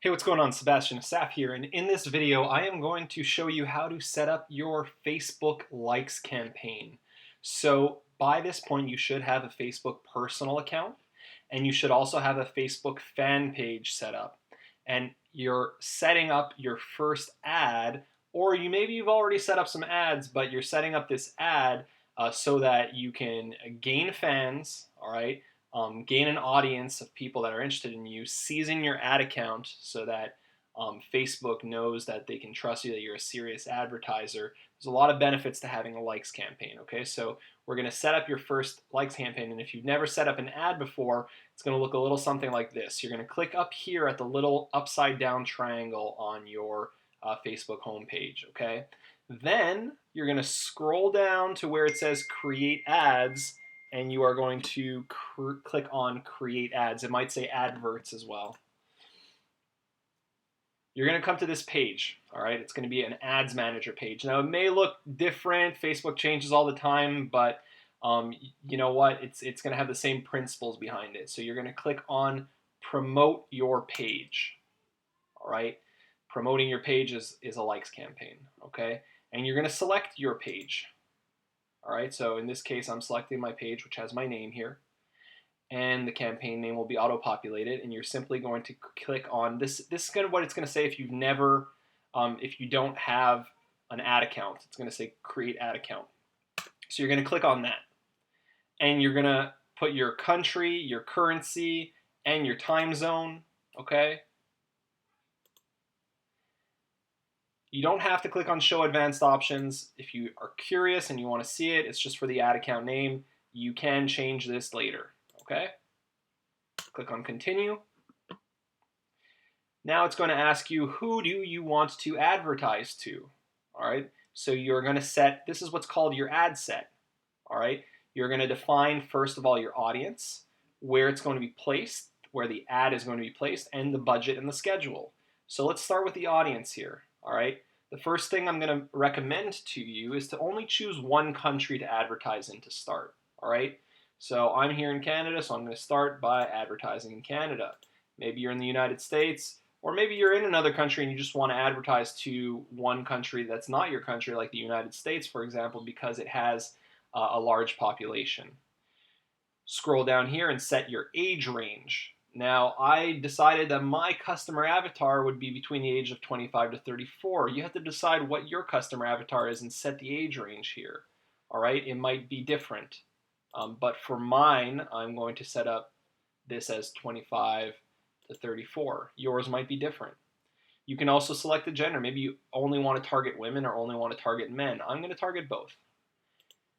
Hey, what's going on? Sebastian Assaf here, and in this video I am going to show you how to set up your Facebook likes campaign. So by this point you should have a Facebook personal account, and you should also have a Facebook fan page set up. And you're setting up your first ad, or maybe you've already set up some ads, but you're setting up this ad so that you can gain fans, all right? Gain an audience of people that are interested in you, season your ad account so that Facebook knows that they can trust you, that you're a serious advertiser. There's a lot of benefits to having a likes campaign, okay? So we're gonna set up your first likes campaign, and if you've never set up an ad before, it's gonna look a little something like this. You're gonna click up here at the little upside down triangle on your Facebook homepage, okay? Then you're gonna scroll down to where it says create ads, and you are going to click on create ads. It might say adverts as well. You're going to come to this page, all right? It's going to be an ads manager page. Now, it may look different. Facebook changes all the time, but you know what? It's going to have the same principles behind it. So you're going to click on promote your page, all right? Promoting your page is a likes campaign, okay? And you're going to select your page. All right, so in this case, I'm selecting my page, which has my name here, and the campaign name will be auto-populated, and you're simply going to click on this. This is what it's going to say if you've never, if you don't have an ad account. It's going to say create ad account. So you're going to click on that, and you're going to put your country, your currency, and your time zone, okay? You don't have to click on show advanced options. If you are curious and you want to see it, it's just for the ad account name. You can change this later, okay? Click on continue. Now it's going to ask you, who do you want to advertise to? All right, so you're going to set, this is what's called your ad set. All right, you're going to define first of all your audience, where it's going to be placed, where the ad is going to be placed, and the budget and the schedule. So let's start with the audience here. All right, the first thing I'm going to recommend to you is to only choose one country to advertise in to start. All right, so I'm here in Canada, so I'm going to start by advertising in Canada. Maybe you're in the United States, or maybe you're in another country and you just want to advertise to one country that's not your country, like the United States, for example, because it has a large population. Scroll down here and set your age range. Now, I decided that my customer avatar would be between the age of 25 to 34. You have to decide what your customer avatar is and set the age range here. All right, it might be different. But for mine, I'm going to set up this as 25 to 34. Yours might be different. You can also select the gender. Maybe you only want to target women or only want to target men. I'm going to target both.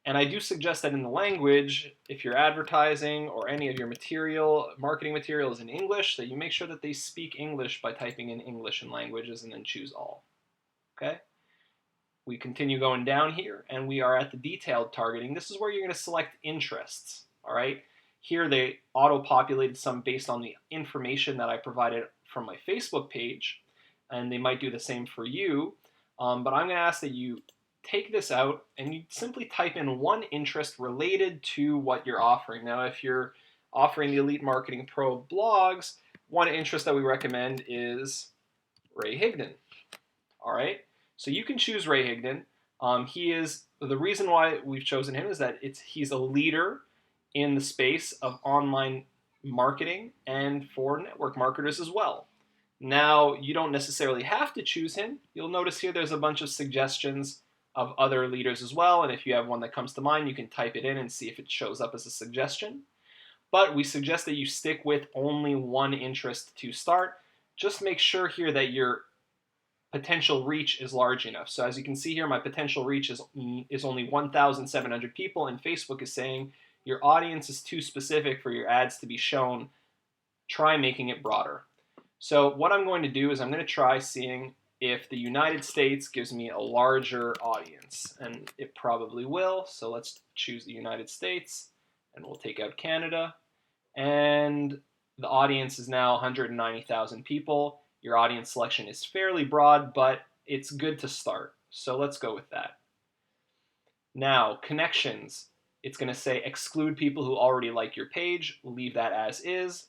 And I do suggest that in the language, if you're advertising or any of your material, marketing material is in English, that you make sure that they speak English by typing in English and languages and then choose all. Okay? We continue going down here and we are at the detailed targeting. This is where you're going to select interests. All right? Here they auto-populated some based on the information that I provided from my Facebook page, and they might do the same for you. But I'm going to ask that you take this out and you simply type in one interest related to what you're offering. Now, if you're offering the Elite Marketing Pro blogs, one interest that we recommend is Ray Higdon. All right, so you can choose Ray Higdon. He is, the reason why we've chosen him is that he's a leader in the space of online marketing and for network marketers as well. Now, you don't necessarily have to choose him. You'll notice here there's a bunch of suggestions of other leaders as well, and if you have one that comes to mind, you can type it in and see if it shows up as a suggestion. But we suggest that you stick with only one interest to start. Just make sure here that your potential reach is large enough. So as you can see here, my potential reach is only 1,700 people, and Facebook is saying your audience is too specific for your ads to be shown. Try making it broader. So what I'm going to do is I'm going to try seeing if the United States gives me a larger audience, and it probably will. So let's choose the United States, and we'll take out Canada, and the audience is now 190,000 people. Your audience selection is fairly broad, but it's good to start. So let's go with that. Now, connections. It's going to say exclude people who already like your page. Leave that as is.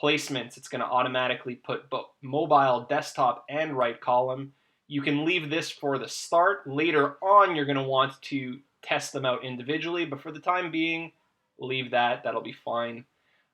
Placements, it's going to automatically put mobile, desktop, and right column. You can leave this for the start. Later on, you're going to want to test them out individually, but for the time being, leave that. That'll be fine.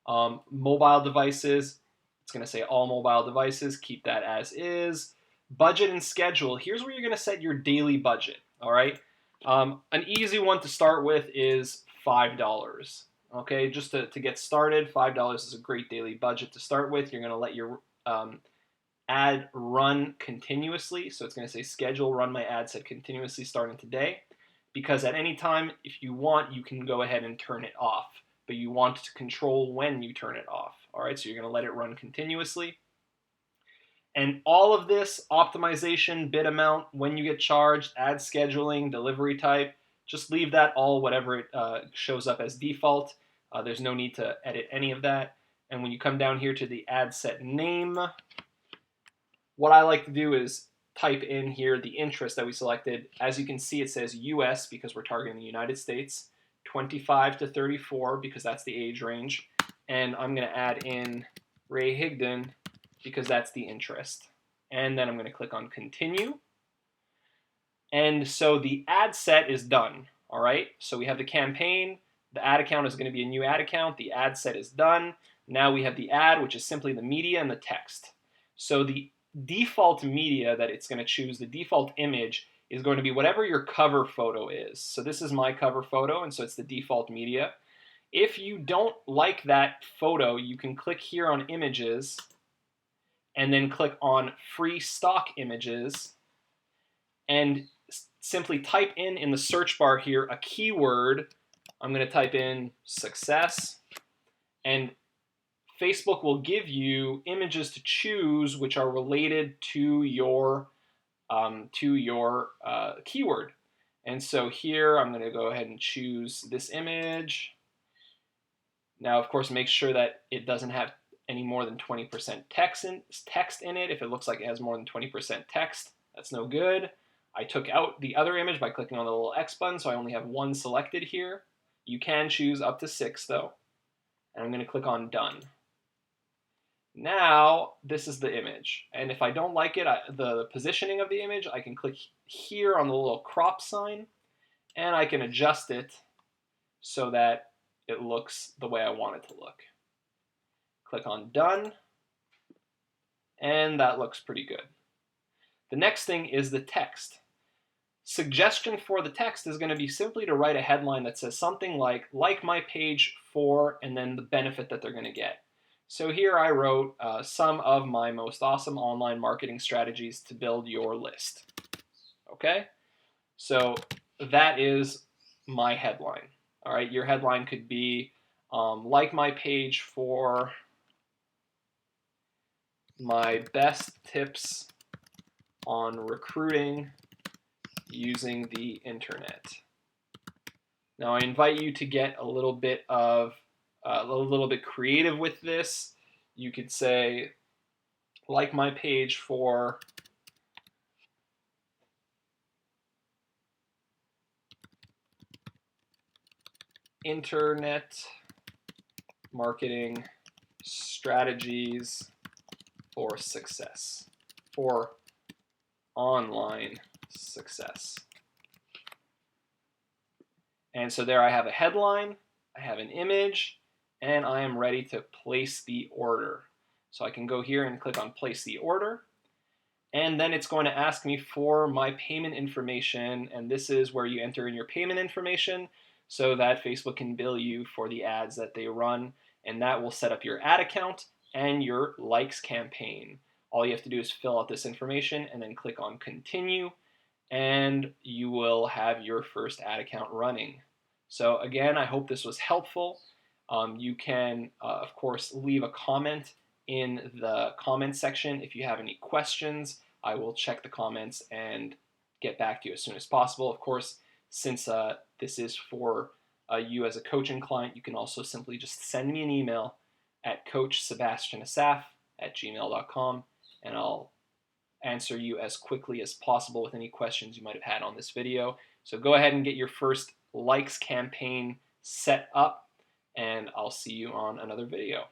Mobile devices, it's going to say all mobile devices. Keep that as is. Budget and schedule. Here's where you're going to set your daily budget. All right. An easy one to start with is $5. Okay, just to get started, $5 is a great daily budget to start with. You're going to let your ad run continuously. So it's going to say schedule run my ad set continuously starting today. Because at any time, if you want, you can go ahead and turn it off. But you want to control when you turn it off. All right, so you're going to let it run continuously. And all of this, optimization, bid amount, when you get charged, ad scheduling, delivery type, just leave that all whatever it shows up as default. There's no need to edit any of that. And when you come down here to the ad set name, what I like to do is type in here the interest that we selected. As you can see, it says US because we're targeting the United States, 25 to 34 because that's the age range. And I'm going to add in Ray Higdon because that's the interest. And then I'm going to click on continue. And so the ad set is done. All right, so we have the campaign. The ad account is going to be a new ad account. The ad set is done. Now we have the ad, which is simply the media and the text. So the default media that it's going to choose, the default image, is going to be whatever your cover photo is. So this is my cover photo, and so it's the default media. If you don't like that photo, you can click here on images and then click on free stock images and simply type in the search bar here a keyword. I'm going to type in success, and Facebook will give you images to choose which are related to your keyword. And so here I'm going to go ahead and choose this image. Now, of course, make sure that it doesn't have any more than 20% text in it. If it looks like it has more than 20% text, that's no good. I took out the other image by clicking on the little X button, so I only have one selected here. You can choose up to 6, though. And I'm going to click on Done. Now, this is the image. And if I don't like it, the positioning of the image, I can click here on the little crop sign, and I can adjust it so that it looks the way I want it to look. Click on Done, and that looks pretty good. The next thing is the text. Suggestion for the text is going to be simply to write a headline that says something like my page for, and then the benefit that they're going to get. So here I wrote some of my most awesome online marketing strategies to build your list. Okay? So that is my headline. All right, your headline could be like my page for my best tips on recruiting using the internet. Now I invite you to get a little bit creative with this. You could say, like my page for internet marketing strategies for success, for online success. And so there I have a headline, I have an image, and I am ready to place the order. So I can go here and click on place the order, and then it's going to ask me for my payment information, and this is where you enter in your payment information so that Facebook can bill you for the ads that they run, and that will set up your ad account and your likes campaign. All you have to do is fill out this information and then click on continue, and you will have your first ad account running. So again, I hope this was helpful. You can, of course, leave a comment in the comment section. If you have any questions, I will check the comments and get back to you as soon as possible. Of course, since this is for you as a coaching client, you can also simply just send me an email at coachsebastianasaf@gmail.com, and I'll answer you as quickly as possible with any questions you might have had on this video. So go ahead and get your first likes campaign set up, and I'll see you on another video.